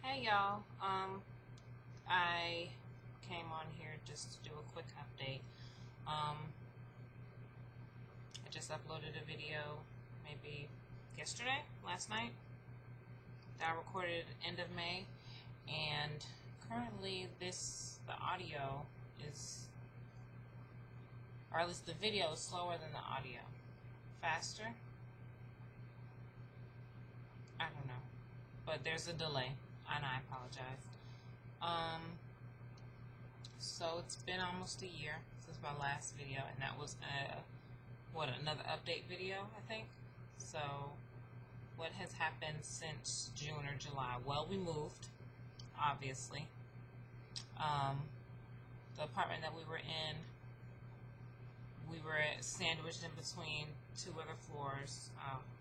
Hey y'all, I came on here just to do a quick update. I just uploaded a video maybe yesterday, last night, that I recorded end of May, and currently the audio is, or at least the video is slower than the audio. Faster? I don't know, but there's a delay, and I apologize. So it's been almost a year since my last video, and that was another update video, I think. So what has happened since June or July? Well, we moved, obviously. The apartment that we were in, we were sandwiched in between two other floors.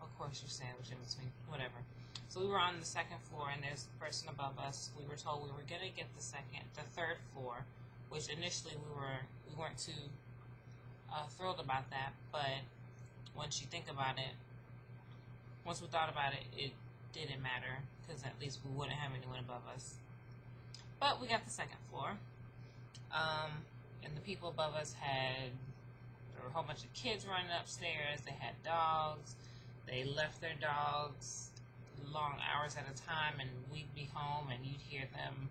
Of course you're sandwiched in between, whatever. So we were on the second floor, and there's a person above us. We were told we were gonna get the third floor, which initially we weren't too thrilled about that. But once you think about it, once we thought about it, it didn't matter, because at least we wouldn't have anyone above us. But we got the second floor, and the people above us there were a whole bunch of kids running upstairs. They had dogs. They left their dogs long hours at a time, and we'd be home and you'd hear them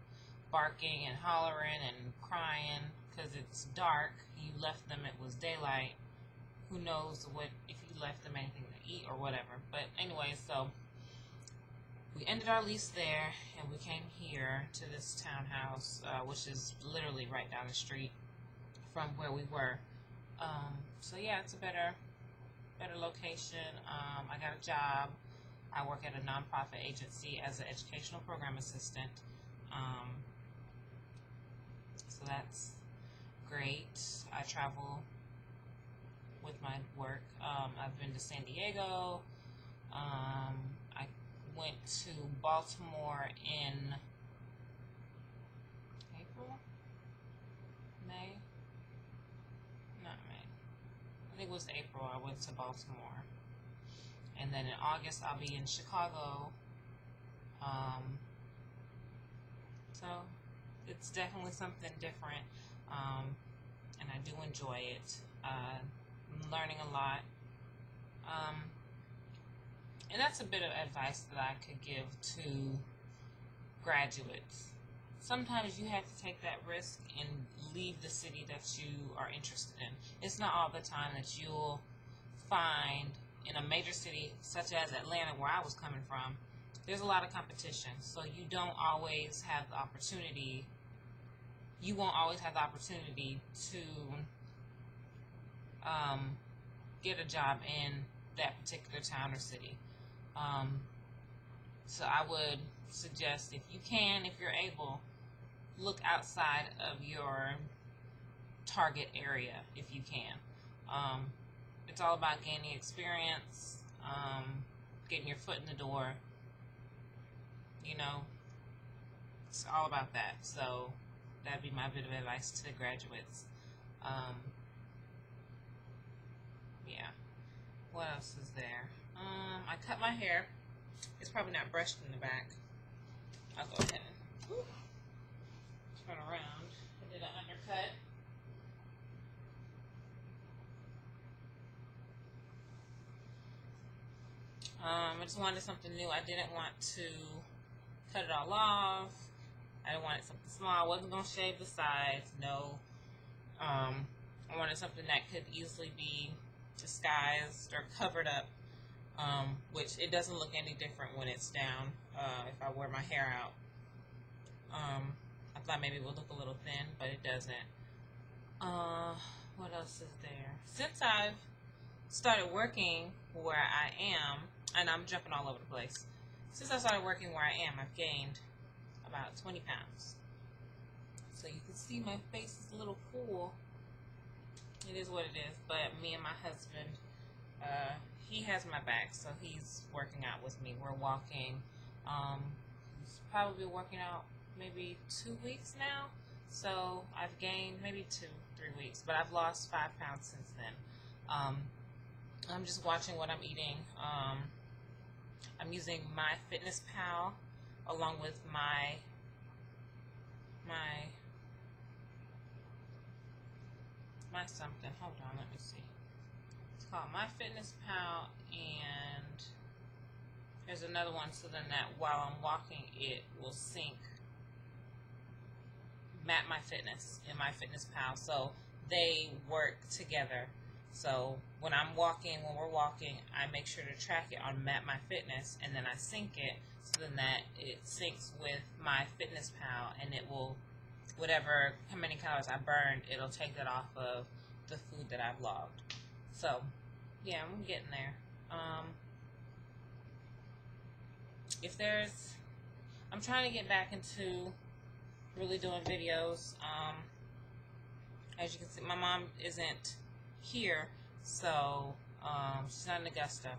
barking and hollering and crying because it's dark. You left them, it was daylight. Who knows if you left them anything to eat or whatever. But anyway, so we ended our lease there, and we came here to this townhouse, which is literally right down the street from where we were. So yeah, it's a better location. I got a job. I work at a nonprofit agency as an educational program assistant. So that's great. I travel with my work. I've been to San Diego. I went to Baltimore in April? May? Not May. I think it was April I went to Baltimore. And then in August I'll be in Chicago. So it's definitely something different, and I do enjoy it. I'm learning a lot, and that's a bit of advice that I could give to graduates. Sometimes you have to take that risk and leave the city that you are interested in. It's not all the time that you'll find in a major city such as Atlanta, where I was coming from. There's a lot of competition, so you don't always have the opportunity. You won't always have the opportunity to get a job in that particular town or city. So I would suggest, if you can, if you're able, look outside of your target area if you can. It's all about gaining experience, getting your foot in the door. You know, it's all about that. So that'd be my bit of advice to the graduates. Yeah. What else is there? I cut my hair. It's probably not brushed in the back. I'll go ahead and turn around. I did an undercut. I just wanted something new. I didn't want to cut it all off. I wanted something small. I wasn't going to shave the sides. No. I wanted something that could easily be disguised or covered up, which it doesn't look any different when it's down if I wear my hair out. I thought maybe it would look a little thin, but it doesn't. What else is there? Since I've started working where I am, and I'm jumping all over the place. Since I started working where I am, I've gained about 20 pounds. So you can see my face is a little full. It is what it is. But me and my husband, he has my back, so he's working out with me. We're walking. He's probably working out maybe 2 weeks now. So I've gained maybe 2-3 weeks, but I've lost 5 pounds since then. I'm just watching what I'm eating. I'm using MyFitnessPal along with my something. Hold on, let me see. It's called My Fitness Pal, and there's another one, so then that while I'm walking, it will sync Map My Fitness and My Fitness Pal. So they work together. So when I'm walking, when we're walking, I make sure to track it on Map My Fitness, and then I sync it, so then that it syncs with My Fitness Pal, and it will, whatever, how many calories I burned, it'll take that off of the food that I've logged. So yeah, I'm getting there. If there's, I'm trying to get back into really doing videos. As you can see, my mom isn't here, so she's not in Augusta,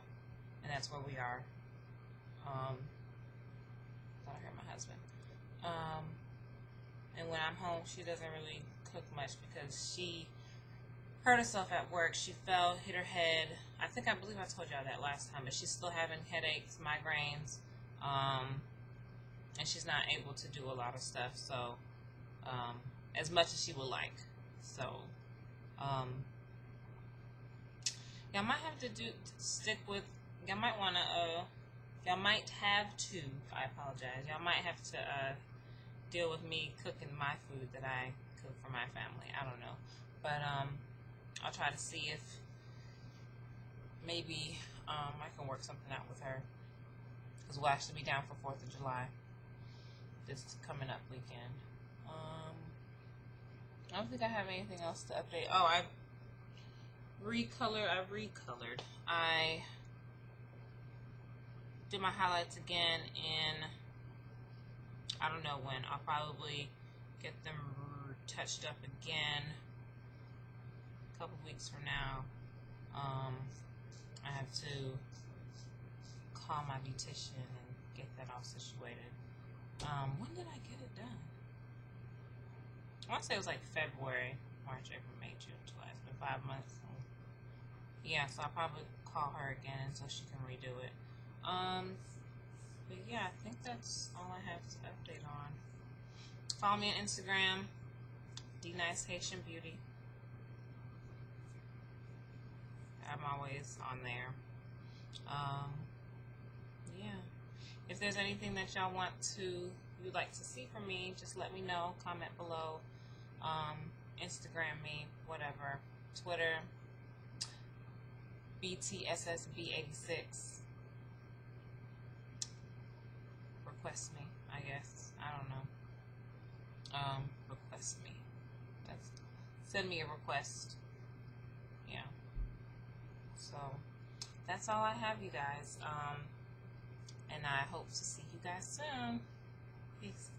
and that's where we are. Thought I heard my husband. And when I'm home, she doesn't really cook much because she hurt herself at work. She fell, hit her head. I believe I told y'all that last time, but she's still having headaches, migraines, and she's not able to do a lot of stuff, so as much as she would like. So y'all might have to stick with, y'all might want to, y'all might have to, I apologize, y'all might have to deal with me cooking my food that I cook for my family. I don't know, but I'll try to see if maybe I can work something out with her, because we'll actually be down for 4th of July this coming up weekend. I don't think I have anything else to update. Oh, I've recolored. I did my highlights again in, I don't know when. I'll probably get them touched up again a couple weeks from now. I have to call my beautician and get that all situated. When did I get it done? I want to say it was like February, March, April, May, June, July. It's been 5 months. Yeah, so I'll probably call her again so she can redo it. But yeah, I think that's all I have to update on. Follow me on Instagram, DNiceHaitianBeauty. I'm always on there. Yeah. If there's anything that y'all you'd like to see from me, just let me know. Comment below. Instagram me, whatever. Twitter, BTSSB86. Request me, I guess. I don't know. Request me. Send me a request. Yeah. So that's all I have, you guys. And I hope to see you guys soon. Peace.